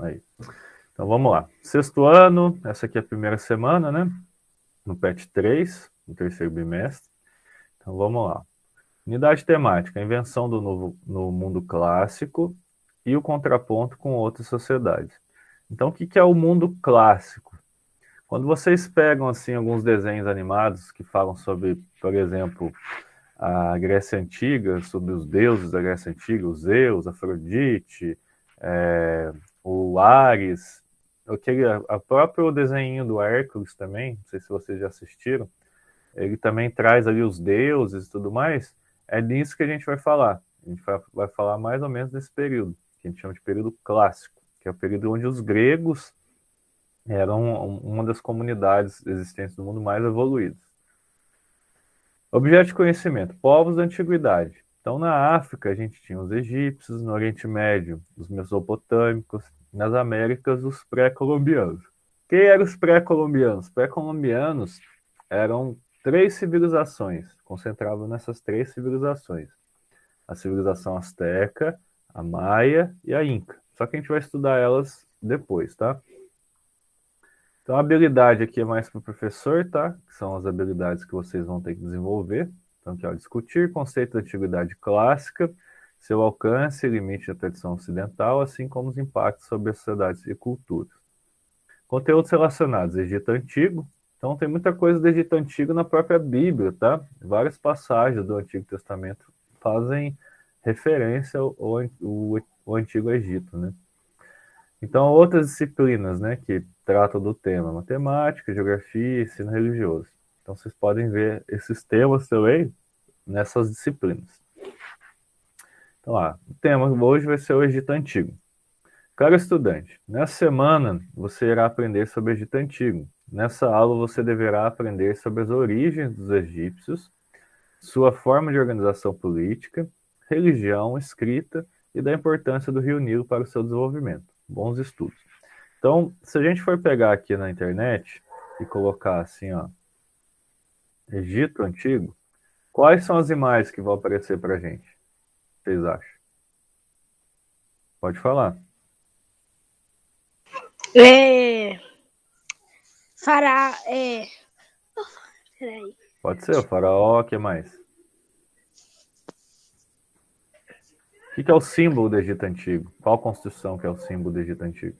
Aí. Então vamos lá. Sexto ano, essa aqui é a primeira semana, né? No PET 3, no terceiro bimestre. Então vamos lá. Unidade temática, a invenção do novo no mundo clássico e o contraponto com outras sociedades. Então o que é o mundo clássico? Quando vocês pegam assim alguns desenhos animados que falam sobre, por exemplo, a Grécia Antiga, sobre os deuses da Grécia Antiga, o Zeus, Afrodite, o Ares, a próprio desenho do Hércules também, não sei se vocês já assistiram, ele também traz ali os deuses e tudo mais, é disso que a gente vai falar. A gente vai falar mais ou menos desse período, que a gente chama de período clássico, que é o período onde os gregos eram uma das comunidades existentes do mundo mais evoluídas. Objeto de conhecimento, povos da antiguidade. Então, na África, a gente tinha os egípcios, no Oriente Médio, os mesopotâmicos, nas Américas, os pré-colombianos. Quem eram os pré-colombianos? Pré-colombianos eram três civilizações, concentravam nessas três civilizações. A civilização asteca, a maia e a inca. Só que a gente vai estudar elas depois, tá? Então, a habilidade aqui é mais para o professor, tá? Que são as habilidades que vocês vão ter que desenvolver. Então, aqui, ó, discutir conceito da antiguidade clássica, seu alcance e limite da tradição ocidental, assim como os impactos sobre as sociedades e culturas. Conteúdos relacionados, Egito Antigo. Então, tem muita coisa do Egito Antigo na própria Bíblia, tá? Várias passagens do Antigo Testamento fazem referência ao Antigo Egito, né? Então, outras disciplinas, né, que tratam do tema, matemática, geografia, ensino religioso. Então, vocês podem ver esses temas também nessas disciplinas. Então, o tema hoje vai ser o Egito Antigo. Caro estudante, nessa semana você irá aprender sobre o Egito Antigo. Nessa aula você deverá aprender sobre as origens dos egípcios, sua forma de organização política, religião, escrita e da importância do Rio Nilo para o seu desenvolvimento. Bons estudos. Então, se a gente for pegar aqui na internet e colocar assim, ó, Egito Antigo, quais são as imagens que vão aparecer para a gente? Vocês acham? Pode falar. É. Peraí. Pode ser o faraó, o que mais? O que é o símbolo do Egito Antigo? Qual construção que é o símbolo do Egito Antigo?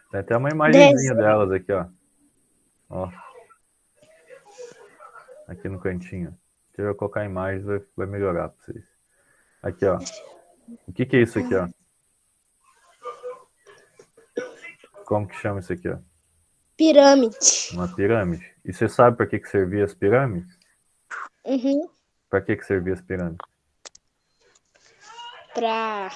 Tem até uma imagenzinha delas aqui, ó. Ó. Aqui no cantinho. Se eu colocar imagens, vai melhorar para vocês. Aqui, ó. O que é isso aqui, ó? Como que chama isso aqui, ó? Pirâmide. Uma pirâmide. E você sabe para que servia as pirâmides? Uhum. Para que servia as pirâmides? Pra.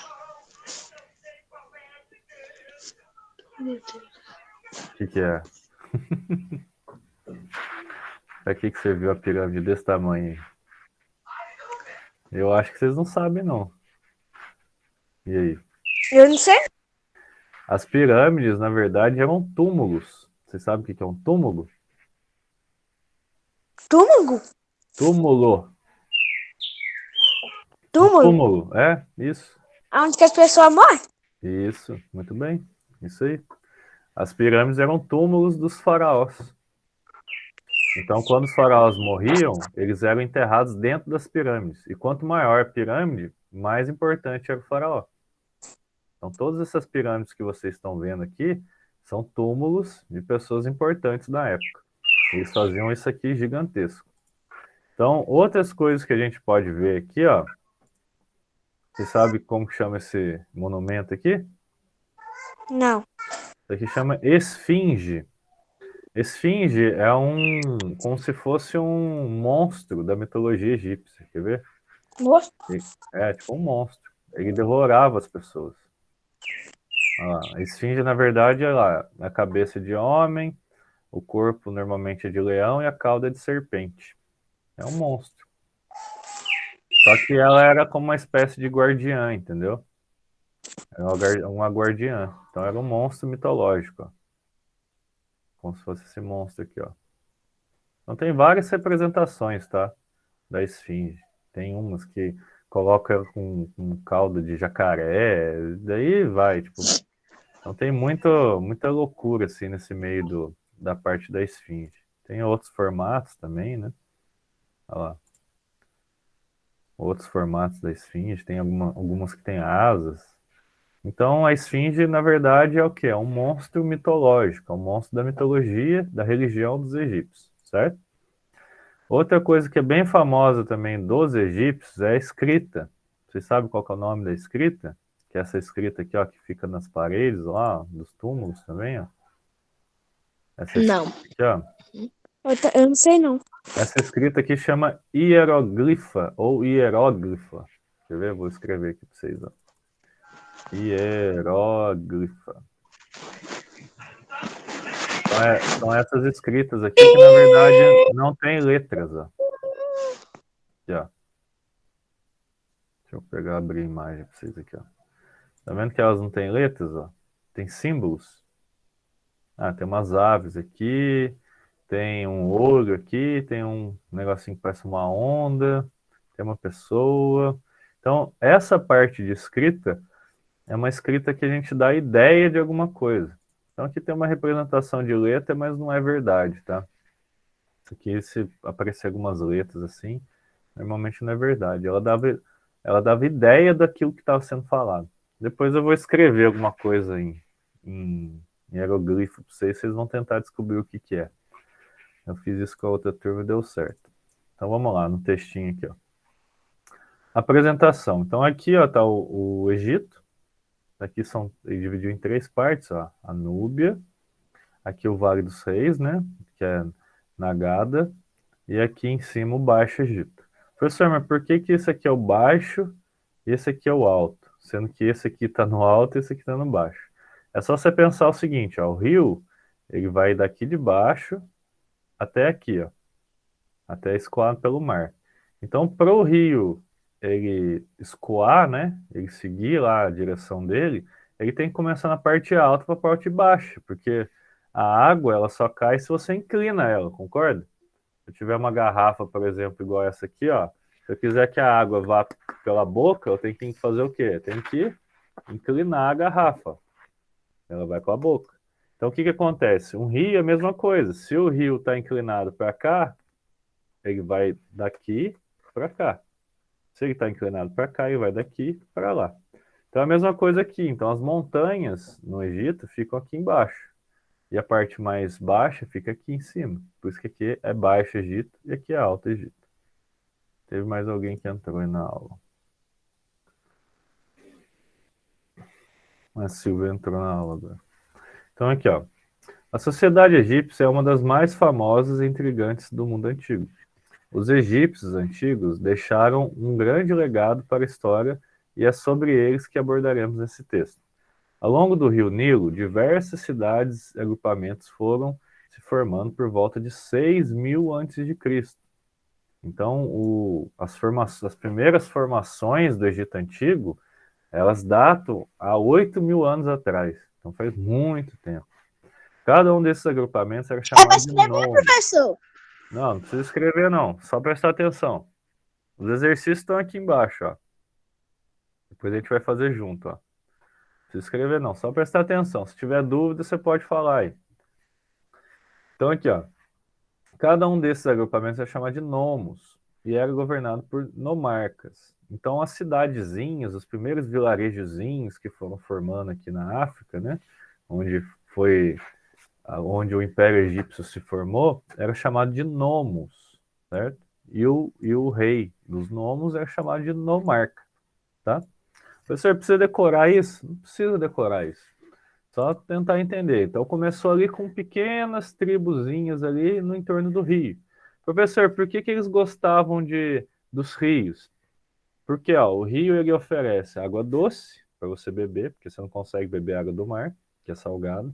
O que é? Para que serviu a pirâmide desse tamanho aí? Eu acho que vocês não sabem, não. E aí? Eu não sei. As pirâmides, na verdade, eram túmulos. Você sabe o que é um túmulo? Túmulo? Túmulo. Um Túmulo? túmulo, isso. Onde que as pessoas morrem? Isso, muito bem. Isso aí. As pirâmides eram túmulos dos faraós. Então, quando os faraós morriam, eles eram enterrados dentro das pirâmides. E quanto maior a pirâmide, mais importante era o faraó. Então, todas essas pirâmides que vocês estão vendo aqui são túmulos de pessoas importantes da época. Eles faziam isso aqui gigantesco. Então, outras coisas que a gente pode ver aqui, ó. Você sabe como que chama esse monumento aqui? Não. Isso aqui chama esfinge. Esfinge é como se fosse um monstro da mitologia egípcia, quer ver? Nossa. É, tipo um monstro. Ele devorava as pessoas. A esfinge, na verdade, é lá, a cabeça de homem, o corpo normalmente é de leão e a cauda é de serpente. É um monstro. Só que ela era como uma espécie de guardiã, entendeu? Era uma guardiã. Então era um monstro mitológico, ó. Como se fosse esse monstro aqui, ó. Então tem várias representações, tá? Da esfinge. Tem umas que coloca com caldo de jacaré, daí vai, tipo. Então tem muita loucura assim nesse meio da parte da esfinge. Tem outros formatos também, né? Olha lá. Outros formatos da esfinge, tem algumas que têm asas. Então a esfinge, na verdade, é o quê? É um monstro mitológico, é um monstro da mitologia, da religião dos egípcios, certo? Outra coisa que é bem famosa também dos egípcios é a escrita. Vocês sabem qual que é o nome da escrita? Que é essa escrita aqui, ó, que fica nas paredes lá, dos túmulos também, ó. Essa Não. escrita aqui, ó. Eu não sei, não. Essa escrita aqui chama hieroglifa ou hieróglifa. Quer ver? Vou escrever aqui para vocês, ó. Hieróglifa. São essas escritas aqui que, na verdade, não tem letras, ó. Aqui, ó. Deixa eu pegar, abrir a imagem para vocês aqui, ó. Tá vendo que elas não têm letras, ó? Tem símbolos. Ah, tem umas aves aqui, tem um olho aqui, tem um negocinho que parece uma onda, tem uma pessoa. Então, essa parte de escrita é uma escrita que a gente dá ideia de alguma coisa. Então, aqui tem uma representação de letra, mas não é verdade, tá? Isso aqui, se aparecer algumas letras assim, normalmente não é verdade. Ela dava ideia daquilo que estava sendo falado. Depois eu vou escrever alguma coisa em hieroglifo para vocês vão tentar descobrir o que que é. Eu fiz isso com a outra turma e deu certo. Então vamos lá, no textinho aqui, ó. Apresentação. Então aqui, ó, tá o Egito. Aqui ele dividiu em três partes, ó. A Núbia, aqui o Vale dos Reis, né, que é Nagada, e aqui em cima o Baixo Egito. Professor, mas por que que esse aqui é o baixo e esse aqui é o alto? Sendo que esse aqui está no alto e esse aqui está no baixo. É só você pensar o seguinte, ó, o rio, ele vai daqui de baixo até aqui, ó, até escoar pelo mar. Então, para o rio ele escoar, né, ele seguir lá a direção dele, ele tem que começar na parte alta para a parte baixa, porque a água ela só cai se você inclina ela, concorda? Se eu tiver uma garrafa, por exemplo, igual essa aqui, ó, se eu quiser que a água vá pela boca, eu tenho que fazer o quê? Eu tenho que inclinar a garrafa. Ela vai com a boca. Então, o que que acontece? Um rio é a mesma coisa. Se o rio está inclinado para cá, ele vai daqui para cá. Se ele está inclinado para cá, ele vai daqui para lá. Então, é a mesma coisa aqui. Então, as montanhas no Egito ficam aqui embaixo. E a parte mais baixa fica aqui em cima. Por isso que aqui é Baixo Egito e aqui é Alto Egito. Teve mais alguém que entrou aí na aula. A Silvia entrou na aula agora. Então aqui, ó. A sociedade egípcia é uma das mais famosas e intrigantes do mundo antigo. Os egípcios antigos deixaram um grande legado para a história e é sobre eles que abordaremos nesse texto. Ao longo do rio Nilo, diversas cidades e agrupamentos foram se formando por volta de 6.000 a.C. Então, as primeiras formações do Egito Antigo, elas datam há 8.000 anos atrás. Então, faz muito tempo. Cada um desses agrupamentos era chamado de nome. Professor. Não precisa escrever, não. Só prestar atenção. Os exercícios estão aqui embaixo, ó. Depois a gente vai fazer junto, ó. Não precisa escrever, não. Só prestar atenção. Se tiver dúvida, você pode falar aí. Então, aqui, ó. Cada um desses agrupamentos é chamado de nomos e era governado por nomarcas. Então, as cidadezinhas, os primeiros vilarejozinhos que foram formando aqui na África, né, onde o Império Egípcio se formou, era chamado de nomos, certo? E o rei dos nomos era chamado de nomarca, tá? Professor, precisa decorar isso? Não precisa decorar isso. Só tentar entender. Então começou ali com pequenas tribuzinhas ali no entorno do rio. Professor, por que que eles gostavam dos rios? Porque ó, o rio ele oferece água doce para você beber, porque você não consegue beber água do mar, que é salgada.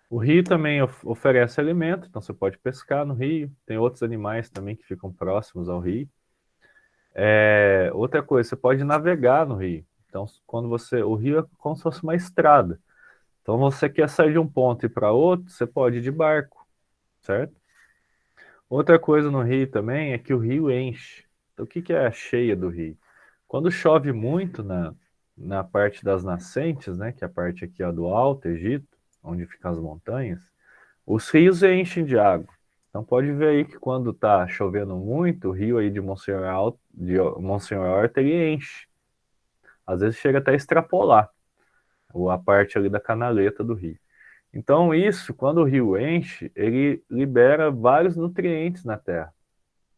O rio também oferece alimento, então você pode pescar no rio. Tem outros animais também que ficam próximos ao rio. Outra coisa, você pode navegar no rio. Então, o rio é como se fosse uma estrada. Então, você quer sair de um ponto e ir para outro, você pode ir de barco, certo? Outra coisa no rio também é que o rio enche. Então, o que que é a cheia do rio? Quando chove muito na parte das nascentes, né, que é a parte aqui ó, do Alto Egito, onde ficam as montanhas, os rios enchem de água. Então pode ver aí que quando está chovendo muito, o rio aí de Monsenhor Horta, ele enche. Às vezes chega até a extrapolar a parte ali da canaleta do rio. Então isso, quando o rio enche, ele libera vários nutrientes na terra.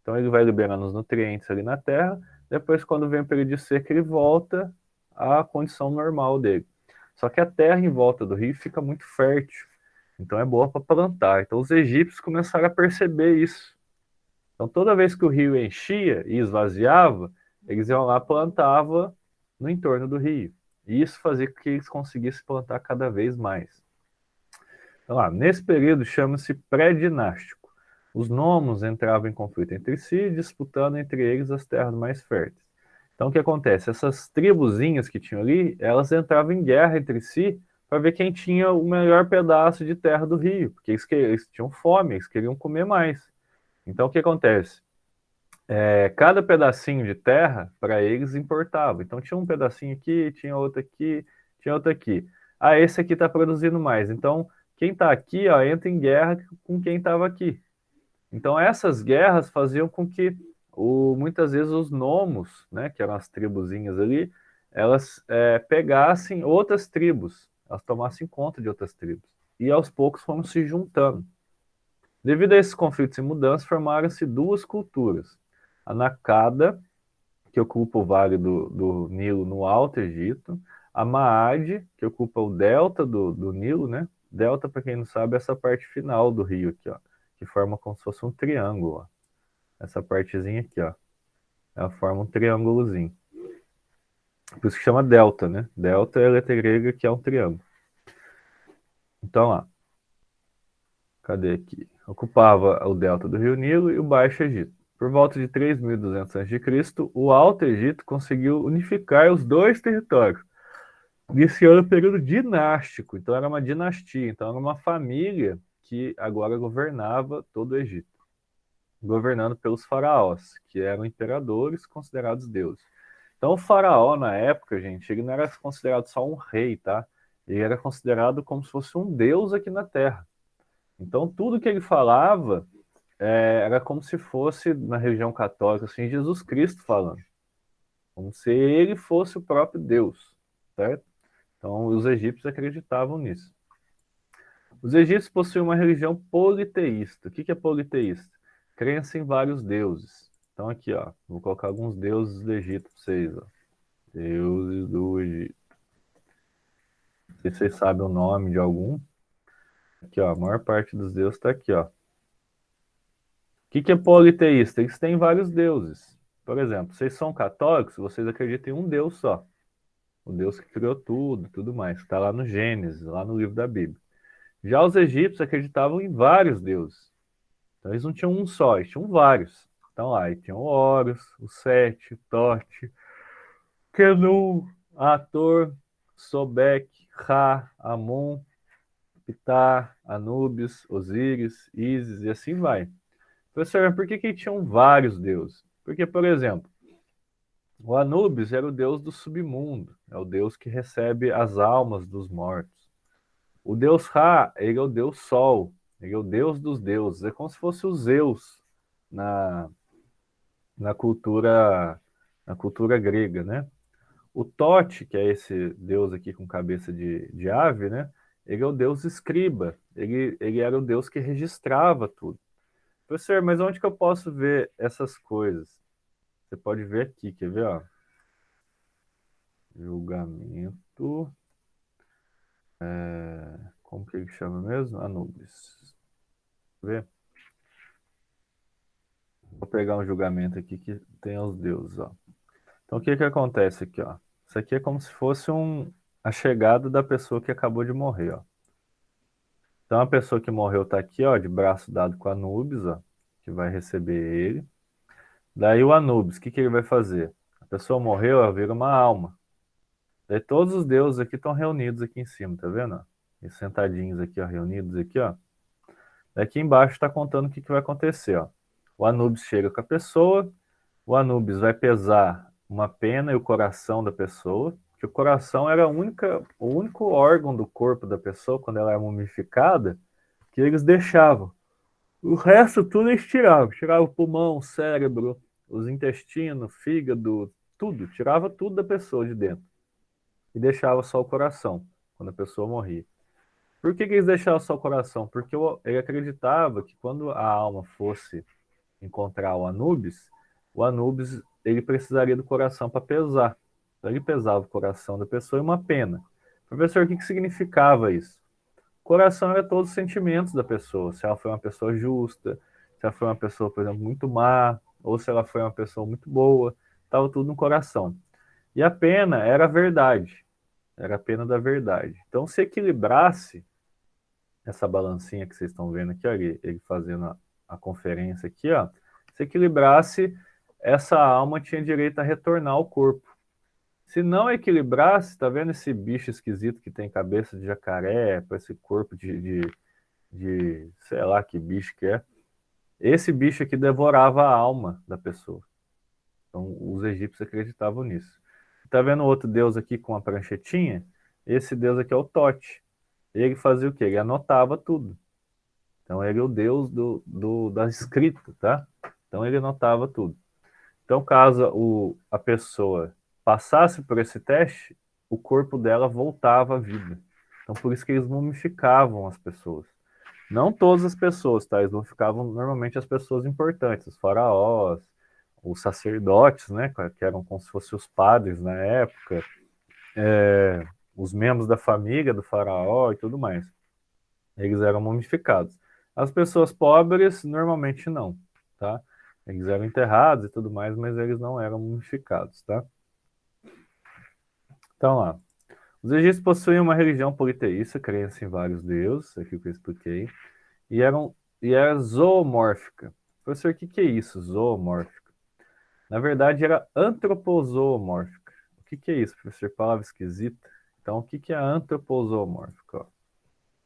Então ele vai liberando os nutrientes ali na terra, depois quando vem o período de seca, ele volta à condição normal dele. Só que a terra em volta do rio fica muito fértil, então é boa para plantar. Então os egípcios começaram a perceber isso. Então toda vez que o rio enchia e esvaziava, eles iam lá e plantavam no entorno do rio. E isso fazia com que eles conseguissem plantar cada vez mais. Então, nesse período chama-se pré-dinástico. Os nomos entravam em conflito entre si, disputando entre eles as terras mais férteis. Então, o que acontece? Essas tribuzinhas que tinham ali, elas entravam em guerra entre si para ver quem tinha o melhor pedaço de terra do rio, porque eles tinham fome, eles queriam comer mais. Então, o que acontece? Cada pedacinho de terra, para eles, importava. Então, tinha um pedacinho aqui, tinha outro aqui, tinha outro aqui. Esse aqui está produzindo mais. Então, quem está aqui, ó, entra em guerra com quem estava aqui. Então, essas guerras faziam com que, muitas vezes, os nomos, né, que eram as tribuzinhas ali, elas pegassem outras tribos, elas tomassem conta de outras tribos. E, aos poucos, foram se juntando. Devido a esses conflitos e mudanças, formaram-se duas culturas. A Nakada, que ocupa o vale do Nilo no Alto Egito, a Maade, que ocupa o delta do Nilo, né? Delta, para quem não sabe, é essa parte final do rio aqui, ó, que forma como se fosse um triângulo, ó. Essa partezinha aqui, ó, ela forma um triângulozinho. Por isso que chama delta, né? Delta é a letra grega que é um triângulo. Então, cadê aqui? Ocupava o delta do rio Nilo e o Baixo Egito. Por volta de 3.200 a.C., o Alto Egito conseguiu unificar os dois territórios, iniciando o período dinástico. Então era uma dinastia, então era uma família que agora governava todo o Egito, governando pelos faraós, que eram imperadores considerados deuses. Então o faraó, na época, gente, ele não era considerado só um rei, tá? Ele era considerado como se fosse um deus aqui na Terra. Então tudo que ele falava era como se fosse, na religião católica, assim, Jesus Cristo falando. Como se ele fosse o próprio Deus, certo? Então, os egípcios acreditavam nisso. Os egípcios possuíam uma religião politeísta. O que é politeísta? Crença em vários deuses. Então, aqui, ó, vou colocar alguns deuses do Egito para vocês. Ó. Deuses do Egito. Não sei se vocês sabem o nome de algum. Aqui, ó, a maior parte dos deuses está aqui, ó. O que é politeísta? Eles têm vários deuses. Por exemplo, vocês são católicos, vocês acreditam em um Deus só. O Deus que criou tudo mais. Está lá no Gênesis, lá no livro da Bíblia. Já os egípcios acreditavam em vários deuses. Então eles não tinham um só, eles tinham vários. Então lá, tinham o Horus, o Sete, o Tote, Kenu, Ator, Sobek, Ra, Amon, Ptah, Anubis, Osíris, Ísis e assim vai. Professor, mas por que tinham vários deuses? Porque, por exemplo, o Anubis era o deus do submundo, é o deus que recebe as almas dos mortos. O deus Ra, ele é o deus Sol, ele é o deus dos deuses, é como se fosse o Zeus na, na cultura na cultura grega, né? O Tote, que é esse deus aqui com cabeça de ave, né? Ele é o deus escriba, ele era o deus que registrava tudo. Professor, mas onde que eu posso ver essas coisas? Você pode ver aqui, quer ver, ó? Julgamento. Como que ele chama mesmo? Anubis. Vê? Vou pegar um julgamento aqui que tem os deuses, ó. Então o que que acontece aqui, ó? Isso aqui é como se fosse a chegada da pessoa que acabou de morrer, ó. Então a pessoa que morreu tá aqui, ó, de braço dado com Anubis, ó, que vai receber ele. Daí o Anubis, o que que ele vai fazer? A pessoa morreu, ela vira uma alma. Daí todos os deuses aqui estão reunidos aqui em cima, tá vendo? Ó? E sentadinhos aqui, ó, reunidos aqui, ó. Daqui embaixo está contando o que que vai acontecer, ó. O Anubis chega com a pessoa, o Anubis vai pesar uma pena e o coração da pessoa, que o coração era o único órgão do corpo da pessoa, quando ela era mumificada, que eles deixavam. O resto tudo eles tiravam. Tirava o pulmão, o cérebro, os intestinos, fígado, tudo. Tirava tudo da pessoa de dentro. E deixava só o coração, quando a pessoa morria. Por que eles deixavam só o coração? Porque ele acreditava que quando a alma fosse encontrar o Anubis ele precisaria do coração para pesar. Então ele pesava o coração da pessoa e uma pena. Professor, o que significava isso? O coração era todos os sentimentos da pessoa. Se ela foi uma pessoa justa, se ela foi uma pessoa, por exemplo, muito má, ou se ela foi uma pessoa muito boa, estava tudo no coração. E a pena era a verdade. Era a pena da verdade. Então, se equilibrasse essa balancinha que vocês estão vendo aqui, ó, ele fazendo a conferência aqui, ó, se equilibrasse, essa alma tinha direito a retornar ao corpo. Se não equilibrasse, tá vendo esse bicho esquisito que tem cabeça de jacaré, com esse corpo de sei lá que bicho que é? Esse bicho aqui devorava a alma da pessoa. Então, os egípcios acreditavam nisso. Tá vendo outro deus aqui com a pranchetinha? Esse deus aqui é o Tote. Ele fazia o quê? Ele anotava tudo. Então, ele é o deus da escrita, tá? Então, ele anotava tudo. Então, caso a pessoa passasse por esse teste, o corpo dela voltava à vida. Então, por isso que eles mumificavam as pessoas. Não todas as pessoas, tá? Eles mumificavam normalmente as pessoas importantes, os faraós, os sacerdotes, né? Que eram como se fossem os padres na época, os membros da família do faraó e tudo mais. Eles eram mumificados. As pessoas pobres, normalmente não, tá? Eles eram enterrados e tudo mais, mas eles não eram mumificados, tá? Então lá. Os egípcios possuíam uma religião politeísta, crença em vários deuses, aquilo que eu expliquei, e era zoomórfica. Professor, o que é isso, zoomórfica? Na verdade, era antropozoomórfica. O que é isso, professor? Palavra esquisita. Então, o que é antropozoomórfica?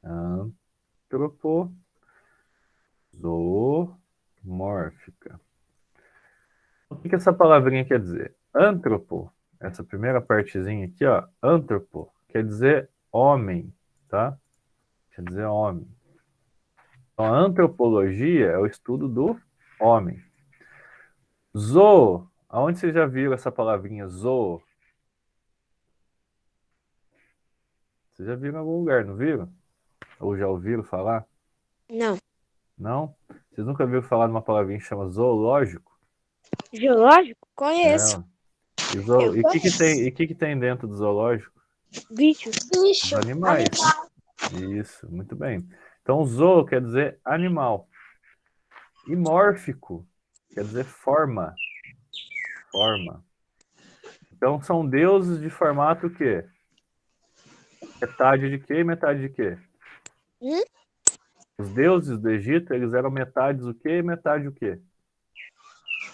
Antropozoomórfica. O que essa palavrinha quer dizer? Antropo, essa primeira partezinha aqui, ó, antropo, quer dizer homem, tá? Quer dizer homem. Então, a antropologia é o estudo do homem. Zoo, aonde vocês já viram essa palavrinha zoo? Vocês já viram em algum lugar, não viram? Ou já ouviram falar? Não. Não? Vocês nunca viram falar de uma palavrinha que chama zoológico? Geológico? É, Conheço. ó. E, Eu o que que conheço. tem, que tem dentro do zoológico? Bichos. Os animais. Isso, muito bem. Então, zoo quer dizer animal. E mórfico quer dizer forma. Forma. Então, são deuses de formato o quê? Metade de quê e metade de quê? Hum? Os deuses do Egito, eles eram metades o quê e metade o quê?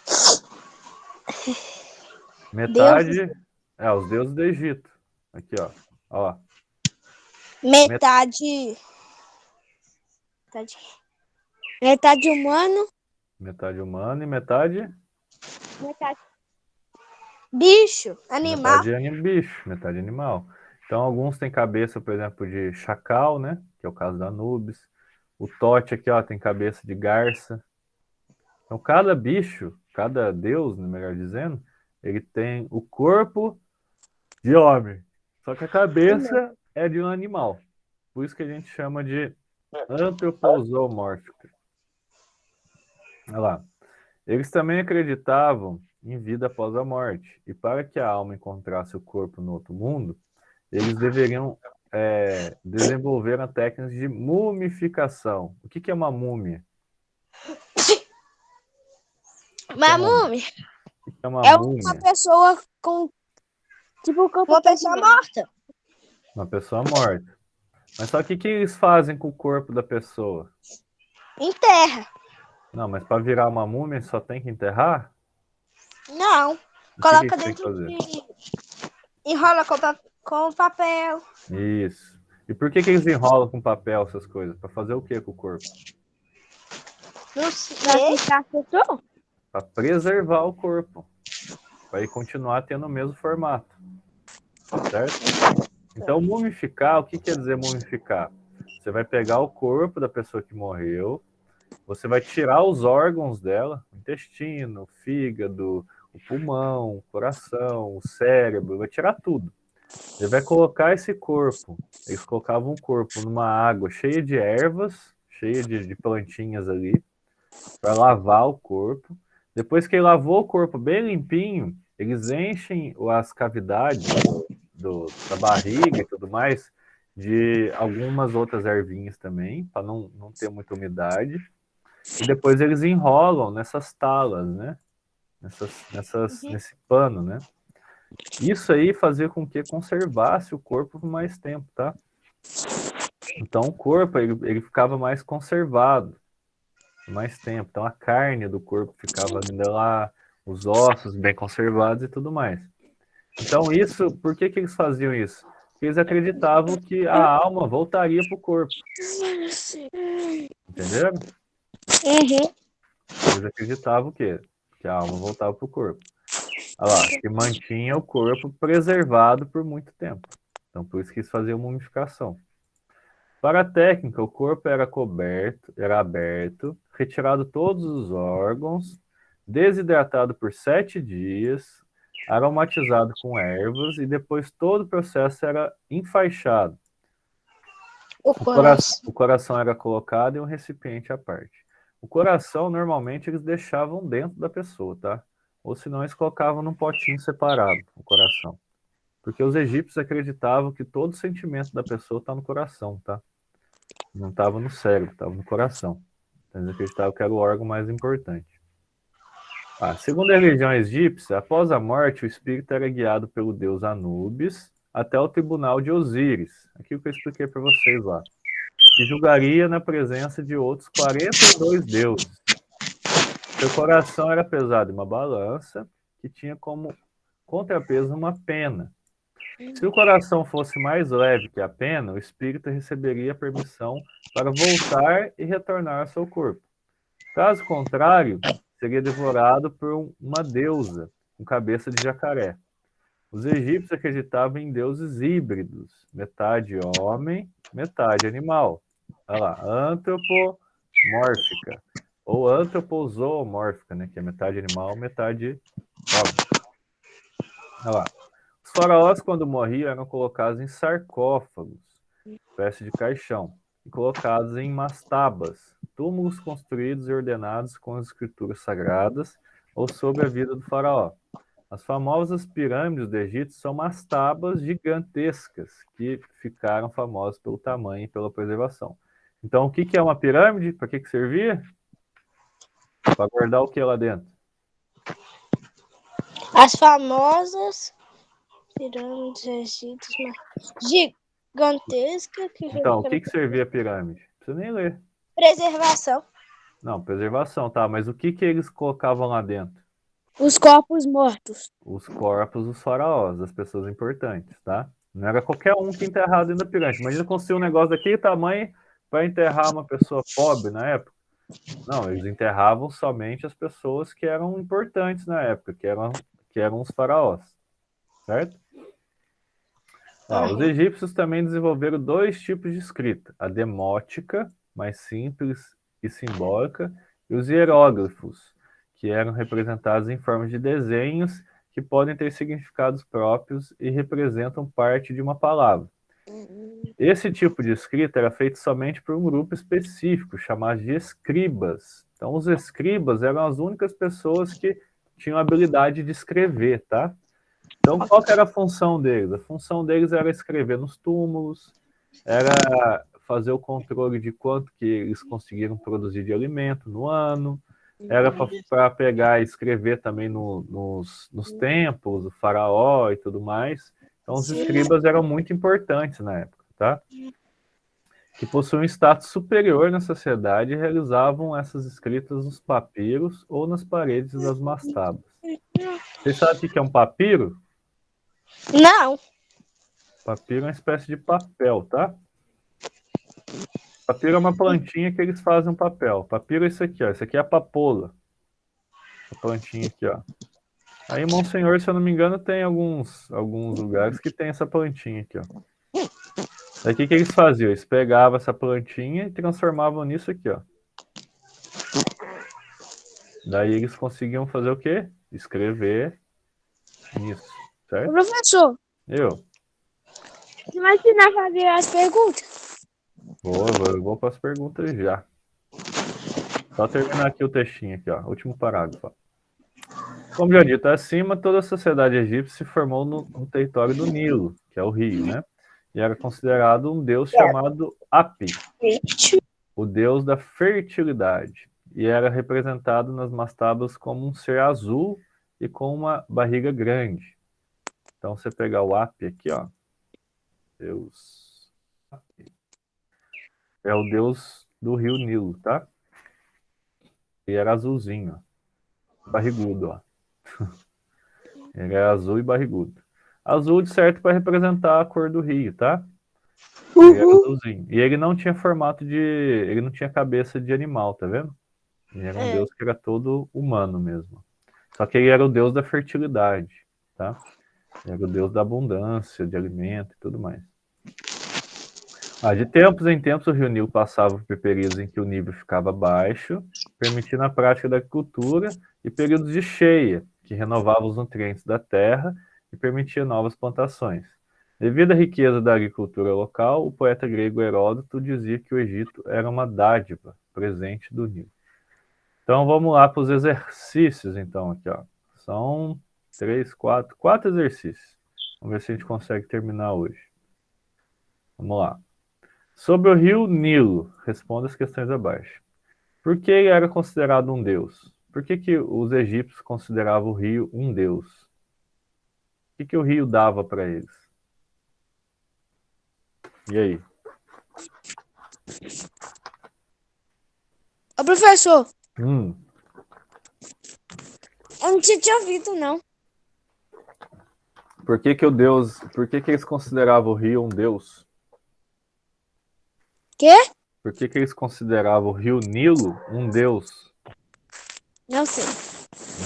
Deus. Metade... os deuses do Egito. Aqui, ó. Ó. Metade. Metade. Metade humano. Metade humano e metade... Metade. Bicho. Animal. Metade bicho, metade animal. Então, alguns têm cabeça, por exemplo, de chacal, né? Que é o caso da Anubis. O Tote aqui, ó, tem cabeça de garça. Então, cada bicho, cada deus, né, melhor dizendo, ele tem o corpo de homem. Só que a cabeça é de um animal. Por isso que a gente chama de antropozoomórfica. Olha lá. Eles também acreditavam em vida após a morte. E para que a alma encontrasse o corpo no outro mundo, eles deveriam desenvolver a técnica de mumificação. O que é uma múmia? Uma múmia O que é uma é múmia? uma pessoa com. Tipo, uma pessoa morta. Uma pessoa morta. Mas só que o que eles fazem com o corpo da pessoa? Enterra. Não, mas para virar uma múmia só tem que enterrar? Não. O Coloca que tem que dentro fazer? de. Enrola com papel. Isso. E por que eles enrolam com papel essas coisas? Para fazer o que com o corpo? Não sei. Pra ficar pessoa? Para preservar o corpo. vai continuar tendo o mesmo formato, certo? Então, mumificar, o que quer dizer mumificar? Você vai pegar o corpo da pessoa que morreu, você vai tirar os órgãos dela, o intestino, o fígado, o pulmão, o coração, o cérebro, vai tirar tudo. Ele vai colocar esse corpo, eles colocavam o corpo numa água cheia de ervas, cheia de plantinhas ali, para lavar o corpo. Depois que ele lavou o corpo bem limpinho, eles enchem as cavidades da barriga e tudo mais de algumas outras ervinhas também, para não ter muita umidade. E depois eles enrolam nessas talas, né? Nesse pano, né? Isso aí fazia com que conservasse o corpo por mais tempo, tá? Então o corpo ele ficava mais conservado por mais tempo. Então a carne do corpo ficava ainda lá, os ossos bem conservados e tudo mais. Então isso, por que eles faziam isso? Porque eles acreditavam que a alma voltaria para o corpo. Entenderam? Uhum. Eles acreditavam o quê? Que a alma voltava para o corpo. Olha lá, que mantinha o corpo preservado por muito tempo. Então, por isso que eles faziam mumificação. Para a técnica, o corpo era coberto, era aberto, retirado todos os órgãos, desidratado por 7 dias, aromatizado com ervas e depois todo o processo era enfaixado. O coração era colocado em um recipiente à parte. O coração, normalmente, eles deixavam dentro da pessoa, tá? Ou senão eles colocavam num potinho separado, o coração. Porque os egípcios acreditavam que todo sentimento da pessoa está no coração, tá? Não estava no cérebro, estava no coração. Então, eles acreditavam que era o órgão mais importante. Segundo a religião egípcia, após a morte, o espírito era guiado pelo deus Anubis até o tribunal de Osíris. Aquilo que eu expliquei para vocês lá. Que julgaria na presença de outros 42 deuses. Seu coração era pesado em uma balança que tinha como contrapeso uma pena. Se o coração fosse mais leve que a pena, o espírito receberia permissão para voltar e retornar ao seu corpo. Caso contrário, seria devorado por uma deusa com cabeça de jacaré. Os egípcios acreditavam em deuses híbridos, metade homem, metade animal. Olha lá, antropomórfica, ou antropozoomórfica, né, que é metade animal, metade homem. Olha lá. Os faraós, quando morriam, eram colocados em sarcófagos, espécie de caixão, e colocados em mastabas, túmulos construídos e ordenados com as escrituras sagradas ou sobre a vida do faraó. As famosas pirâmides do Egito são mastabas gigantescas que ficaram famosas pelo tamanho e pela preservação. Então, o que é uma pirâmide? Para que servia? Para guardar o que lá dentro? As famosas pirâmides egípcias gigantescas. Então, o que servia a pirâmide? Não precisa nem ler. Preservação. Não, preservação, tá. Mas o que eles colocavam lá dentro? Os corpos mortos. Os corpos dos faraós, das pessoas importantes, tá? Não era qualquer um que enterrava dentro da pirâmide. Imagina construir um negócio daquele tamanho para enterrar uma pessoa pobre na época. Não, eles enterravam somente as pessoas que eram importantes na época, que eram os faraós, certo? Os egípcios também desenvolveram 2 tipos de escrita: a demótica, mais simples e simbólica, e os hieróglifos, que eram representados em forma de desenhos que podem ter significados próprios e representam parte de uma palavra. Esse tipo de escrita era feito somente por um grupo específico, chamado de escribas. Então, os escribas eram as únicas pessoas que tinham a habilidade de escrever, tá? Então, qual que era a função deles? A função deles era escrever nos túmulos, era fazer o controle de quanto que eles conseguiram produzir de alimento no ano, era para pegar e escrever também nos templos, do faraó e tudo mais. Então, os escribas eram muito importantes na época, tá? Que possuíam um status superior na sociedade e realizavam essas escritas nos papiros ou nas paredes das mastabas. Vocês sabem o que é um papiro? Não. Papiro é uma espécie de papel, tá? Papiro é uma plantinha que eles fazem um papel. Papiro é isso aqui, ó. Isso aqui é a papoula. A plantinha aqui, ó. Aí, Monsenhor, se eu não me engano, tem alguns lugares que tem essa plantinha aqui, ó. Daí o que eles faziam? Eles pegavam essa plantinha e transformavam nisso aqui, ó. Daí eles conseguiam fazer o quê? Escrever nisso, Ô, certo? professor, Eu você vai ensinar a fazer as perguntas? eu vou para as perguntas já. Só terminar aqui o textinho aqui, ó. Último parágrafo, ó. Como já dito acima, toda a sociedade egípcia se formou no território do Nilo, que é o rio, né? E era considerado um deus chamado Api, o deus da fertilidade, e era representado nas mastabas como um ser azul e com uma barriga grande. Então, você pegar o Api aqui, ó, Deus Api, é o deus do rio Nilo, tá? E era azulzinho, ó, barrigudo, ó. Ele é azul e barrigudo. Azul, de certo, para representar a cor do rio, tá? Ele era azulzinho. E ele não tinha formato de. Ele não tinha cabeça de animal, tá vendo? Ele era um deus que era todo humano mesmo. Só que ele era o deus da fertilidade, tá? Ele era o deus da abundância de alimento e tudo mais. De tempos em tempos, o rio Nilo passava por períodos em que o nível ficava baixo, permitindo a prática da agricultura, e períodos de cheia, que renovavam os nutrientes da terra e permitia novas plantações. Devido à riqueza da agricultura local, o poeta grego Heródoto dizia que o Egito era uma dádiva presente do Nilo. Então vamos lá para os exercícios, então, aqui, ó. São quatro exercícios. Vamos ver se a gente consegue terminar hoje. Vamos lá. Sobre o rio Nilo, responda as questões abaixo. Por que ele era considerado um deus? Por que os egípcios consideravam o rio um deus? O que o rio dava para eles? E aí? Ô, professor, Hum, eu não tinha te ouvido, não. por que eles consideravam o rio um deus? Quê? Por que eles consideravam o rio Nilo um deus? Não sei.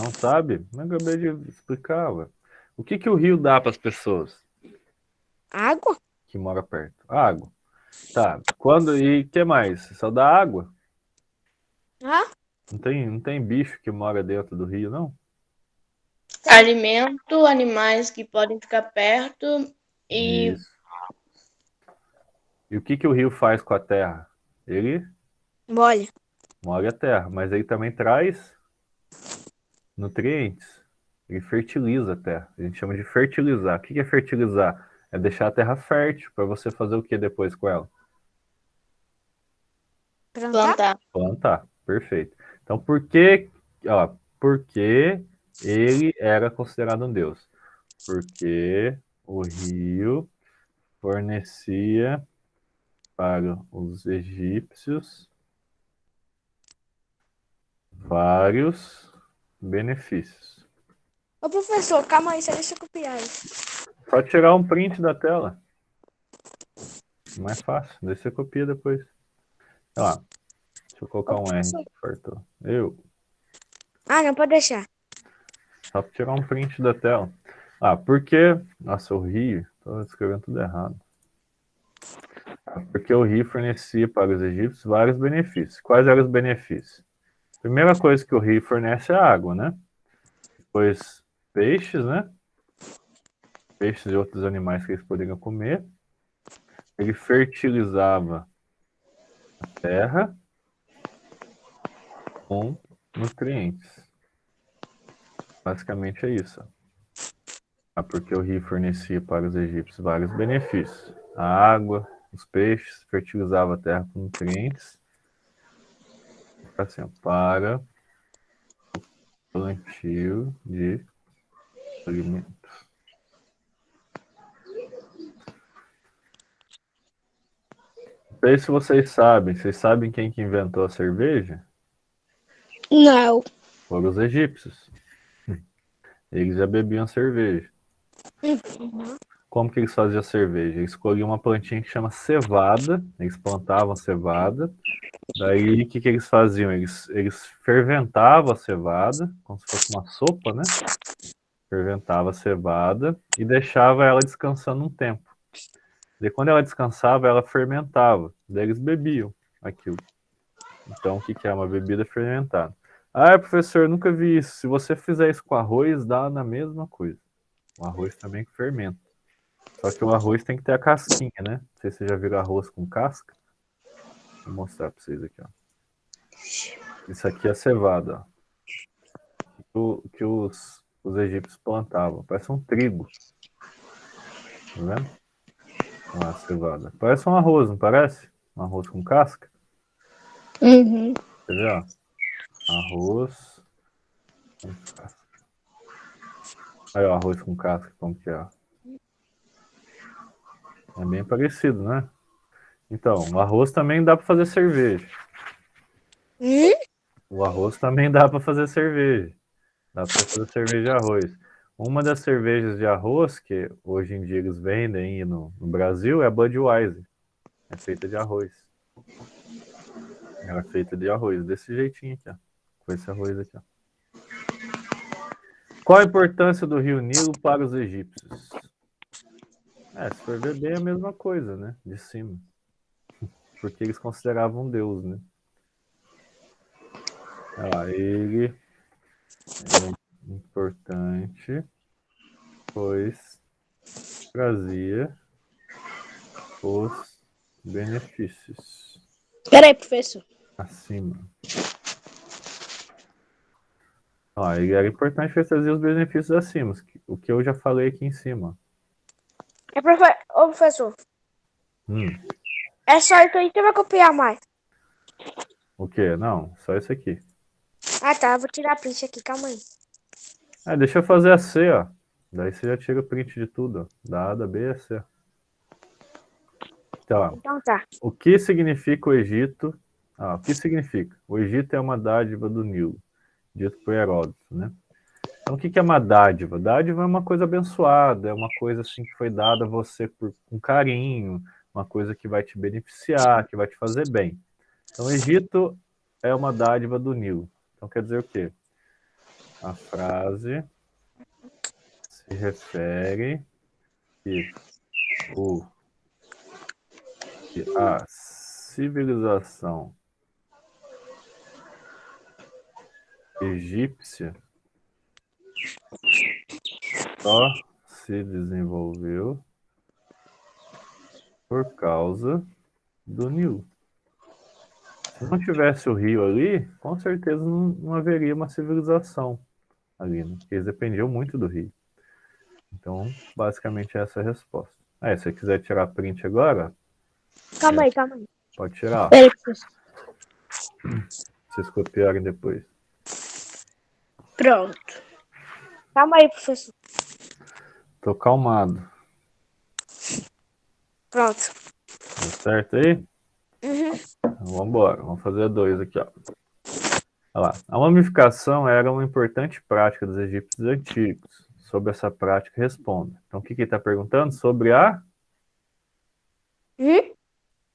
Não sabe? Não acabei de explicar, ué. O que o rio dá para as pessoas Água? que moram perto? Água. Tá. Quando e o que mais? Só dá água? Ah? Não tem bicho que mora dentro do rio, não? Alimento, animais que podem ficar perto e Isso. E o que o rio faz com a terra? Ele Molha. molha a terra, mas ele também traz nutrientes. Ele fertiliza a terra. A gente chama de fertilizar. O que é fertilizar? É deixar a terra fértil para você fazer o que depois com ela? plantar. Plantar. Perfeito. Então, por que ele era considerado um deus? Porque o rio fornecia para os egípcios vários benefícios. Ô, professor, calma aí, só deixa eu copiar aí. Só tirar um print da tela. Mais fácil. Daí você copia depois. Olha lá. Deixa eu colocar um R que faltou. Ah, não, pode deixar. Só para tirar um print da tela. Porque... Nossa, o rio... Estou escrevendo tudo errado. Porque o rio fornecia para os egípcios vários benefícios. Quais eram os benefícios? Primeira coisa que o rio fornece é água, né? Depois, peixes, né? Peixes e outros animais que eles poderiam comer. Ele fertilizava a terra com nutrientes. Basicamente é isso. Porque o rio fornecia para os egípcios vários benefícios. A água, os peixes, fertilizava a terra com nutrientes. Assim, para o plantio de alimentos. Não sei se vocês sabem quem que inventou a cerveja? Não. Foram os egípcios. Eles já bebiam cerveja. Como que eles faziam cerveja? Eles escolhiam uma plantinha que chama cevada, eles plantavam cevada, daí o que eles faziam? Eles ferventavam a cevada, como se fosse uma sopa, né? ferventava a cevada e deixava ela descansando um tempo. E quando ela descansava, ela fermentava. Daí eles bebiam aquilo. Então, o que é uma bebida fermentada? Ah, professor, nunca vi isso. Se você fizer isso com arroz, dá na mesma coisa. O arroz também fermenta. Só que o arroz tem que ter a casquinha, né? Não sei se você já viram arroz com casca. Vou mostrar pra vocês aqui, ó. Isso aqui é a cevada, ó. Que os egípcios plantavam. Parece um trigo. Tá vendo? Olha lá a cevada. Parece um arroz, não parece? Um arroz com casca. Uhum. Quer ver, ó? Arroz com casca. Aí, ó, arroz com casca, como que é? É bem parecido, né? Então, o arroz também dá para fazer cerveja. O arroz também dá para fazer cerveja. Dá para fazer cerveja de arroz. Uma das cervejas de arroz que hoje em dia eles vendem aí no Brasil é a Budweiser. É feita de arroz. Ela é feita de arroz, desse jeitinho aqui, ó. Com esse arroz aqui, ó. Qual a importância do rio Nilo para os egípcios? Se for ver bem é a mesma coisa, né? De cima. Porque eles consideravam um deus, né? Olha lá, ele é importante, pois trazia os benefícios Peraí, professor. acima. Ó, ele era importante para trazer os benefícios acima, o que eu já falei aqui em cima. Ô, professor, Hum, é só isso aí que vai copiar mais. o quê? Não, só isso aqui. Ah, tá. Eu vou tirar a print aqui, calma aí. Deixa eu fazer a C, ó. Daí você já tira o print de tudo, ó. Da A, da B e a C. Então, ó, Então tá. o que significa o Egito? O que significa? O Egito é uma dádiva do Nilo, dito por Heródoto, né? Então, o que é uma dádiva? Dádiva é uma coisa abençoada, é uma coisa assim que foi dada a você com carinho, uma coisa que vai te beneficiar, que vai te fazer bem. Então, o Egito é uma dádiva do Nilo. Então, quer dizer o quê? A frase se refere que a civilização egípcia só se desenvolveu por causa do Nilo. Se não tivesse o rio ali, com certeza não haveria uma civilização ali, né? Porque eles dependiam muito do rio. Então, basicamente, essa é a resposta. Se você quiser tirar print agora, Calma aí, calma aí. pode tirar. Peraí, professor. Vocês copiarem depois. Pronto. Calma aí, professor. Tô calmado. Pronto. Deu certo aí? Uhum. Então, vamos embora. Vamos fazer dois aqui, ó. Olha lá. A mumificação era uma importante prática dos egípcios antigos. Sobre essa prática, responda. Então, o que ele está perguntando? Sobre a... O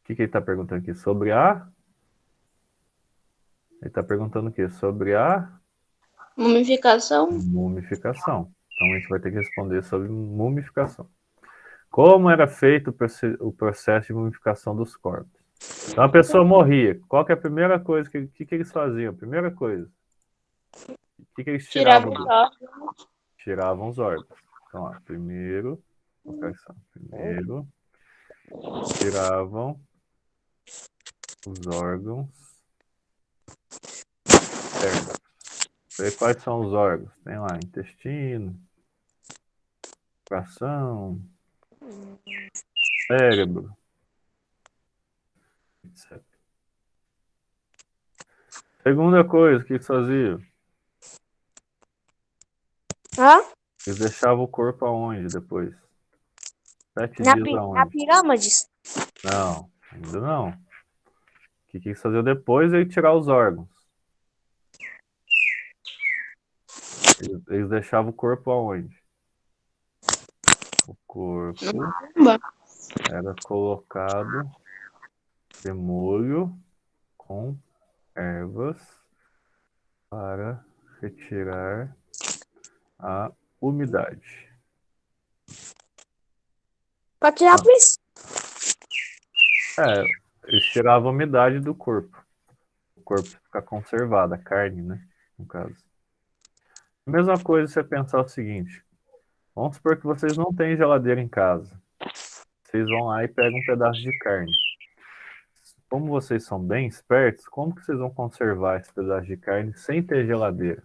que ele está perguntando aqui? Sobre a... Ele está perguntando o quê? Sobre a Mumificação? mumificação. Então, a gente vai ter que responder sobre mumificação. Como era feito o processo de mumificação dos corpos? Então, a pessoa morria. Qual que é a primeira coisa? Que eles faziam? Primeira coisa. O que eles Tirava tiravam? os órgãos. Tiravam os órgãos. Então, ó, primeiro, tiravam os órgãos externos. E quais são os órgãos? Tem lá intestino, coração, cérebro, etc. Segunda coisa, o que eles faziam? Hã? Eles deixavam o corpo aonde depois? 7 Na, dias na aonde? pirâmides? Não, ainda não. O que eles faziam depois é tirar os órgãos. Eles deixavam o corpo aonde? O corpo era colocado de molho com ervas para retirar a umidade. Pra tirar por isso. Eles tiravam a umidade do corpo. O corpo fica conservado, a carne, né? No caso. A mesma coisa você pensar o seguinte: vamos supor que vocês não têm geladeira em casa. Vocês vão lá e pegam um pedaço de carne. Como vocês são bem espertos, como que vocês vão conservar esse pedaço de carne sem ter geladeira?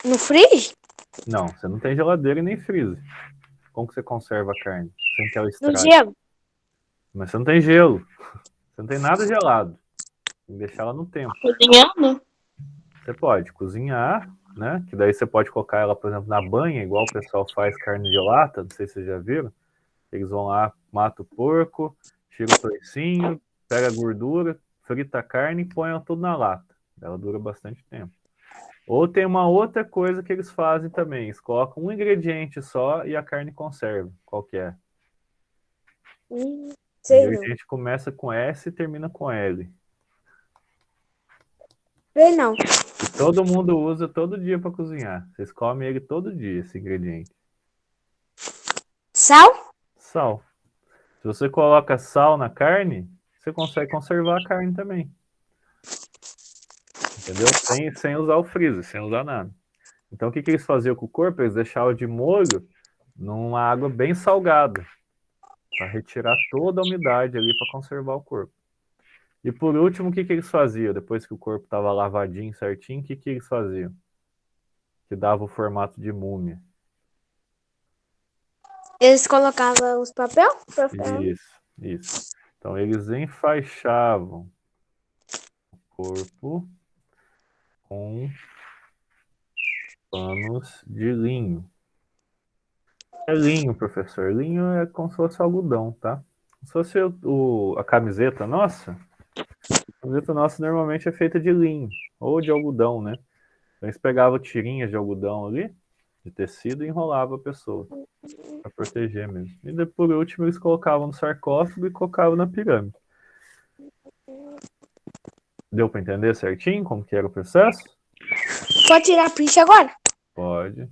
No freezer? Não, você não tem geladeira e nem freezer. Como que você conserva a carne sem que ela No estrague? gelo? Mas você não tem gelo. Você não tem nada gelado. Tem que deixar ela no tempo. Cozinhando? Você pode cozinhar, né? Que daí você pode colocar ela, por exemplo, na banha, igual o pessoal faz carne de lata. Não sei se vocês já viram. Eles vão lá, matam o porco, tira o toicinho, pega a gordura, frita a carne e põe ela tudo na lata. Ela dura bastante tempo. Ou tem uma outra coisa que eles fazem também. Eles colocam um ingrediente só e a carne conserva. Qual que é? O Sei não. ingrediente começa com S e termina com L. Sei não. E todo mundo usa todo dia para cozinhar. Vocês comem ele todo dia, esse ingrediente. Sal? Sal. Se você coloca sal na carne, você consegue conservar a carne também. Entendeu? Sem usar o freezer, sem usar nada. Então o que eles faziam com o corpo? Eles deixavam de molho numa água bem salgada, para retirar toda a umidade ali para conservar o corpo. E por último, o que eles faziam? Depois que o corpo estava lavadinho, certinho, o que eles faziam? Que dava o formato de múmia. Eles colocavam os papel? Isso. Então eles enfaixavam o corpo com panos de linho. É linho, professor. Linho é como se fosse algodão, tá? Como se fosse a camiseta nossa. A camiseta nossa normalmente é feita de linho ou de algodão, né? Então eles pegavam tirinhas de algodão ali, de tecido, e enrolavam a pessoa para proteger mesmo. E depois, por último, eles colocavam no sarcófago e colocavam na pirâmide. Deu para entender certinho como que era o processo? Pode tirar print agora? Pode.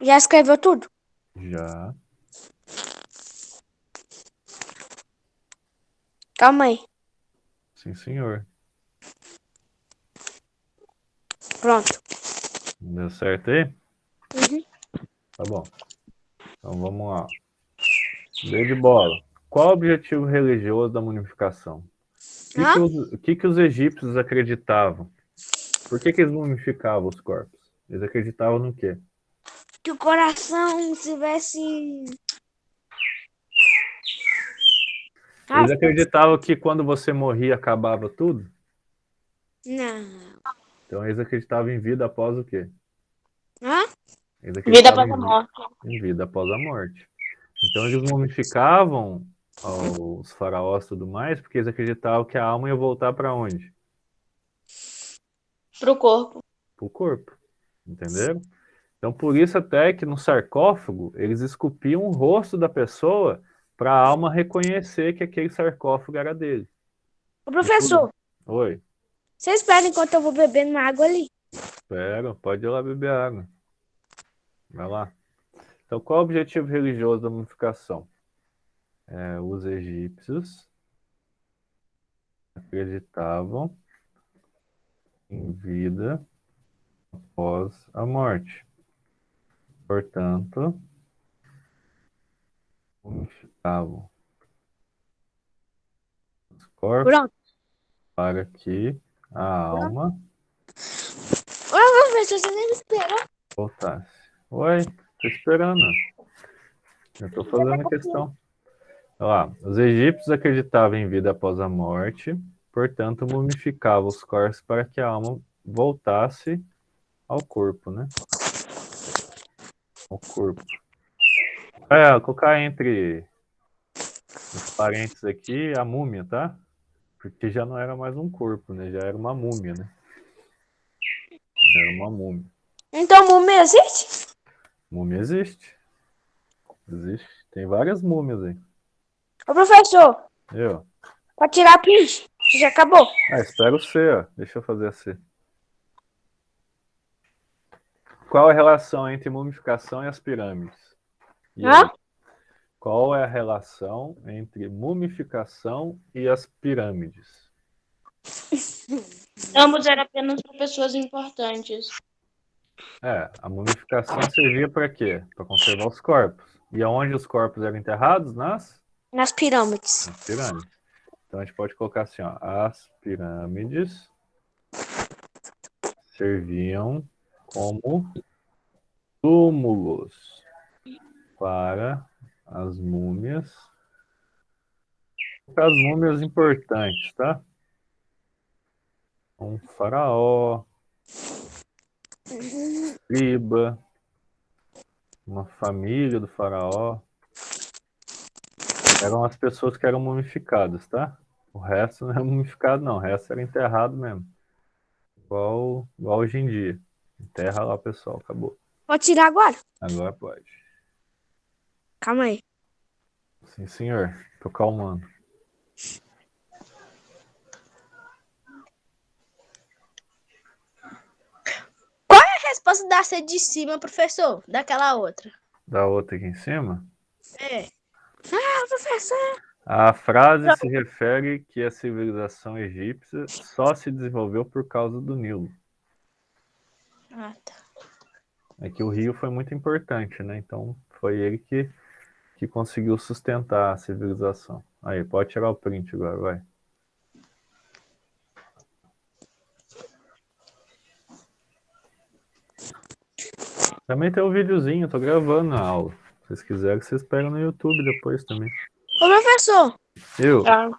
Já escreveu tudo? Já. Calma aí. Sim, senhor. Pronto. Deu certo aí? Uhum. Tá bom. Então vamos lá. Dei de bola. Qual o objetivo religioso da mumificação? O que os egípcios acreditavam? Por que eles mumificavam os corpos? Eles acreditavam no quê? Que o coração tivesse... Eles acreditavam que quando você morria acabava tudo? Não. Então eles acreditavam em vida após o quê? Hã? Eles Vida acreditavam após a morte. em vida após a morte. Então eles mumificavam os faraós e tudo mais porque eles acreditavam que a alma ia voltar para onde? Pro corpo. Para o corpo. Entenderam? Então por isso até que no sarcófago eles esculpiam o rosto da pessoa para a alma reconhecer que aquele sarcófago era dele. Ô, professor, Oi. você espera enquanto eu vou beber uma água ali. Espera, pode ir lá beber água. Vai lá. Então, qual é o objetivo religioso da mumificação? Os egípcios acreditavam em vida após a morte. Portanto, mumificavam os corpos Pronto. para que a alma Ô, professor, você nem me esperou. voltasse. Oi, tô esperando. Eu tô fazendo a questão. Olha lá, os egípcios acreditavam em vida após a morte, portanto, mumificavam os corpos para que a alma voltasse ao corpo, né? Ao corpo. Colocar entre os parênteses aqui a múmia, tá? Porque já não era mais um corpo, né? Já era uma múmia, né? Já era uma múmia. Então, múmia existe? Múmia existe. Existe. Tem várias múmias aí. Ô, professor, Eu. pode tirar a print? Já acabou. Espera o C, ó. Deixa eu fazer a C. Qual a relação entre mumificação e as pirâmides? E Hã? aí? Qual é a relação entre mumificação e as pirâmides? Ambos eram apenas para pessoas importantes. A mumificação servia para quê? Para conservar os corpos. E aonde os corpos eram enterrados? Nas pirâmides. Nas pirâmides. Então a gente pode colocar assim, ó, as pirâmides serviam como túmulos para as múmias. As múmias importantes, tá? Um faraó, Liba, uma família do faraó. Eram as pessoas que eram mumificadas, tá? O resto não era mumificado, não. O resto era enterrado mesmo. Igual hoje em dia. Enterra lá, pessoal. Acabou. Pode tirar agora? Agora pode. Calma aí. Sim, senhor. Tô calmando. A resposta da C de cima, professor. Daquela outra. Da outra aqui em cima. É. Ah, professor. A frase se refere que a civilização egípcia só se desenvolveu por causa do Nilo. Ah, tá. É que o rio foi muito importante, né? Então foi ele que conseguiu sustentar a civilização. Aí, pode tirar o print agora, vai. Também tem um videozinho, tô gravando a aula. Se vocês quiserem, vocês pegam no YouTube depois também. Ô, professor. Eu? Tá.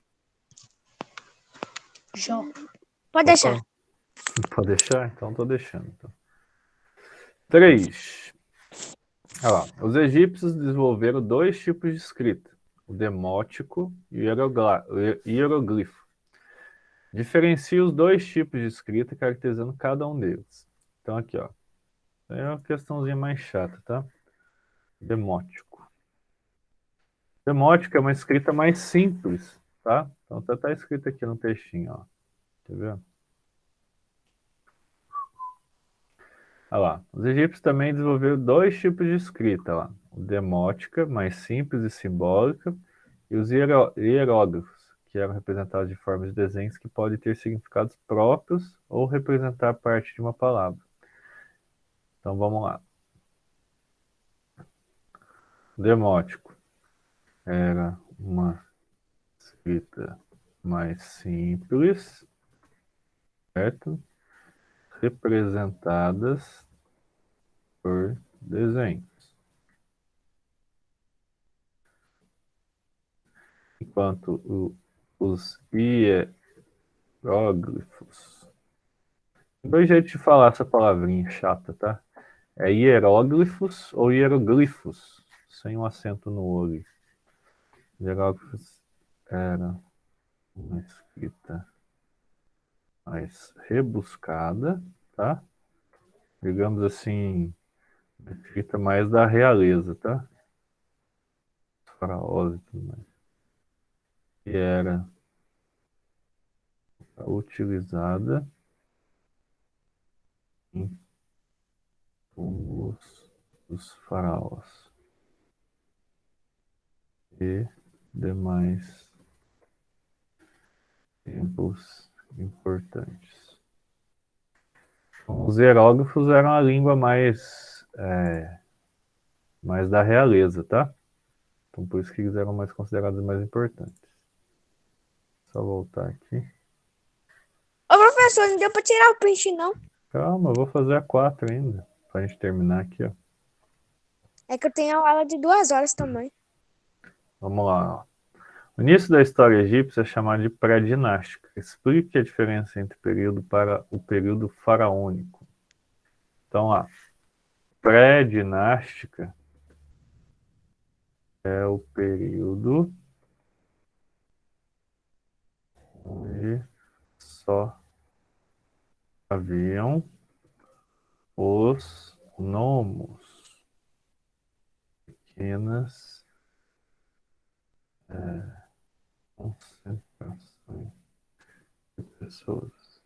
Pode deixar. Pode deixar? Então tô deixando. Então. 3. Olha lá. Os egípcios desenvolveram 2 tipos de escrita. O demótico e o hieroglifo. Diferencia os 2 tipos de escrita, caracterizando cada um deles. Então aqui, ó. É uma questãozinha mais chata, tá? Demótico. Demótico é uma escrita mais simples, tá? Então tá escrito aqui no textinho, ó. Tá vendo? Olha lá. Os egípcios também desenvolveram 2 tipos de escrita lá. O demótica, mais simples e simbólica, e os hieróglifos, que eram representados de formas de desenhos que podem ter significados próprios ou representar parte de uma palavra. Então vamos lá. O demótico era uma escrita mais simples, certo? Representadas por desenhos. Enquanto os hieróglifos. Tem 2 jeitos de falar essa palavrinha chata, tá? É hieróglifos ou hieroglifos, sem um acento no olho. Hieróglifos era uma escrita mais rebuscada, tá? Digamos assim, uma escrita mais da realeza, tá? Faraós e tudo mais. Que era utilizada em túmulos dos faraós e demais templos importantes. Os hieróglifos eram a língua mais da realeza, tá? Então por isso que eles eram mais considerados mais importantes. Só voltar aqui. Ô, professor, não deu pra tirar o print, não. Calma, eu vou fazer a 4 ainda, pra gente terminar aqui, ó. É que eu tenho aula de 2 horas também. Vamos lá, ó. O início da história egípcia é chamado de pré-dinástica. Explique a diferença entre período para o período faraônico. Então, ó, pré-dinástica é o período onde só haviam os nomos, pequenas concentrações de pessoas.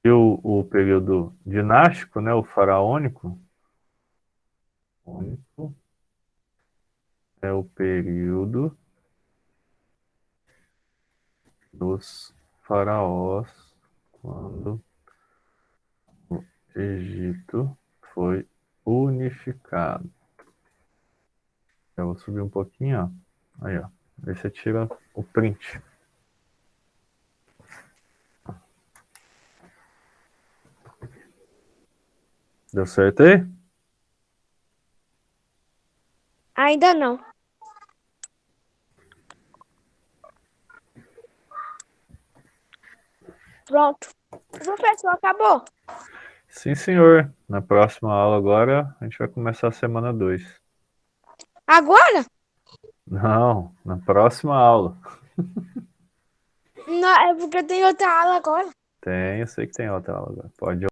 E o período dinástico, né, o faraônico, é o período dos faraós quando o Egito foi unificado. Eu vou subir um pouquinho, ó. Aí, ó. Aí você tira o print. Deu certo aí? Ainda não. Pronto. Professor, acabou. Sim, senhor. Na próxima aula agora, a gente vai começar a semana 2. Agora? Não, na próxima aula. Não, é porque tem outra aula agora. Tem, eu sei que tem outra aula agora. Pode